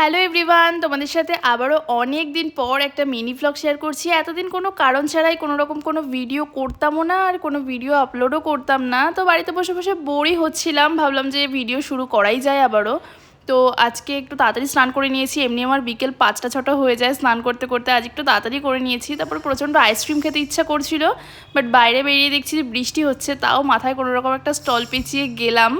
Hello everyone, তোমাদের সাথে আবারও অনেক দিন পর একটা মিনি ভ্লগ শেয়ার করছি। এতদিন কোনো কারণ ছাড়াই কোনো রকম কোনো ভিডিও করতামও না আর কোনো ভিডিও আপলোডও করতাম না। তো বাড়িতে বসে বসে বোরই হচ্ছিলাম, ভাবলাম যে ভিডিও শুরু করাই যায় আবারও। তো আজকে একটু তাড়াতাড়ি স্নান করে নিয়েছি। এমনি আমার বিকেল 5টা-6টা হয়ে যায় স্নান করতে করতে, আজ একটু তাড়াতাড়ি করে নিয়েছি। তারপর প্রচণ্ড আইসক্রিম খেতে ইচ্ছা করছিল, বাট বাইরে বেরিয়ে দেখছি যে বৃষ্টি হচ্ছে, তাও মাথায় কোনো রকম একটা স্টল পেঁচিয়ে গেলাম।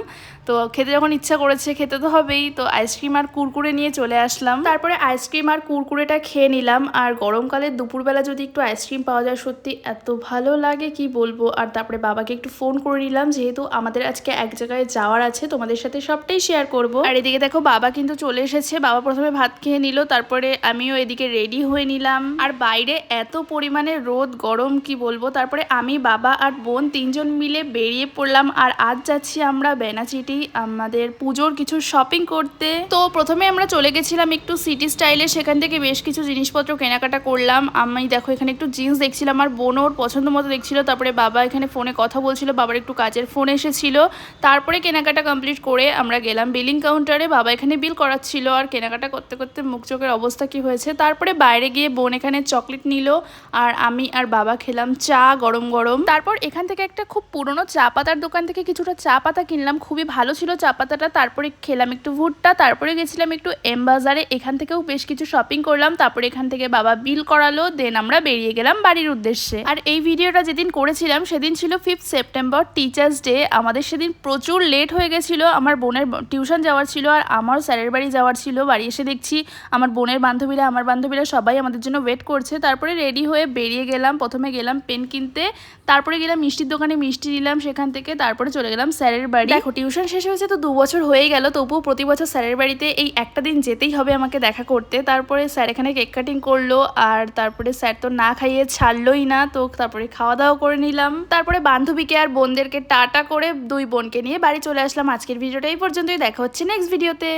তো খেতে যখন ইচ্ছা করেছে খেতে তো হবেই, তো আইসক্রিম আর কুরকুরে নিয়ে চলে আসলাম। তারপরে আইসক্রিম আর কুরকুরেটা খেয়ে নিলাম। আর গরমকালে দুপুরবেলা যদি একটু আইসক্রিম পাওয়া যায় সত্যি এত ভালো লাগে কি বলবো। আর তারপরে বাবাকে একটু ফোন করে নিলাম, যেহেতু আমাদের আজকে এক জায়গায় যাওয়ার আছে, তোমাদের সাথে সবটাই শেয়ার করব। আর এদিকে দেখো বাবা কিন্তু চলে এসেছে। বাবা প্রথমে ভাত খেয়ে নিল, তারপরে আমিও এদিকে রেডি হয়ে নিলাম। আর বাইরে এত পরিমাণে রোদ গরম কি বলবো। তারপরে আমি, বাবা আর বোন তিনজন মিলে বেরিয়ে পড়লাম। আর আজ যাচ্ছি আমরা বেনাচিটি আমাদের পুজোর কিছু শপিং করতে। তো প্রথমে আমরা চলে গেছিলাম একটু সিটি স্টাইলে, সেখান থেকে বেশ কিছু জিনিসপত্র কেনাকাটা করলাম। আমি দেখো এখানে একটু জিন্স দেখছিলাম, আর বোন ওর পছন্দ মতো দেখছিল। তারপরে বাবা এখানে ফোনে কথা বলছিল, বাবার একটু কাজের ফোন এসেছিল। তারপরে কেনাকাটা কমপ্লিট করে আমরা গেলাম বিলিং কাউন্টারে। বাবা এখানে বিল করাচ্ছিল, আর কেনাকাটা করতে করতে মুখ চোখের অবস্থা কি হয়েছে। তারপরে বাইরে গিয়ে বোন এখানে চকলেট নিল, আর আমি আর বাবা খেলাম চা গরম গরম। তারপর এখান থেকে একটা খুব পুরনো চা পাতার দোকান থেকে কিছুটা চা পাতা কিনলাম, খুবই ভালো ছিল চা পাতাটা। তারপরে খেলাম একটু ভুট্টা, তারপরে গেছিলাম একটু এম বাজারে, এখান থেকেও বেশ কিছু শপিং করলাম। তারপরে এখান থেকে বাবা বিল করালো, দেন আমরা বেরিয়ে গেলাম বাড়ির উদ্দেশ্যে। আর এই ভিডিওটা যেদিন করেছিলাম সেদিন ছিল 5 সেপ্টেম্বর, টিচার্স ডে। আমাদের সেদিন প্রচুর লেট হয়ে গেছিলো, আমার বোনের টিউশন যাওয়ার ছিল আর আমার স্যারের বাড়ি যাওয়ার ছিল। বাড়ি এসে দেখছি আমার বোনের বান্ধবীরা, আমার বান্ধবীরা সবাই আমাদের জন্য ওয়েট করছে। তারপরে রেডি হয়ে বেরিয়ে গেলাম। প্রথমে গেলাম পেন কিনতে, তারপরে গেলাম মিষ্টির দোকানে মিষ্টি নিলাম সেখান থেকে, তারপরে চলে গেলাম স্যারের বাড়ি। দেখো টিউশন শেষ হয়েছে তো 2 বছর হয়ে গেল, তবুও প্রতি বছর স্যারের বাড়িতে এই একটা দিন যেতেই হবে আমাকে দেখা করতে। তারপরে স্যার এখানে কেক কাটিং করলো, আর তারপরে স্যার তো না খাইয়ে ছাড়লোই না, তো তারপরে খাওয়া দাওয়া করে নিলাম। তারপরে বান্ধবীকে আর বোনদেরকে টাটা করে 2 বোনকে নিয়ে বাড়ি চলে আসলাম। আজকের ভিডিওটা এই পর্যন্তই, দেখা হচ্ছে নেক্সট ভিডিওতে।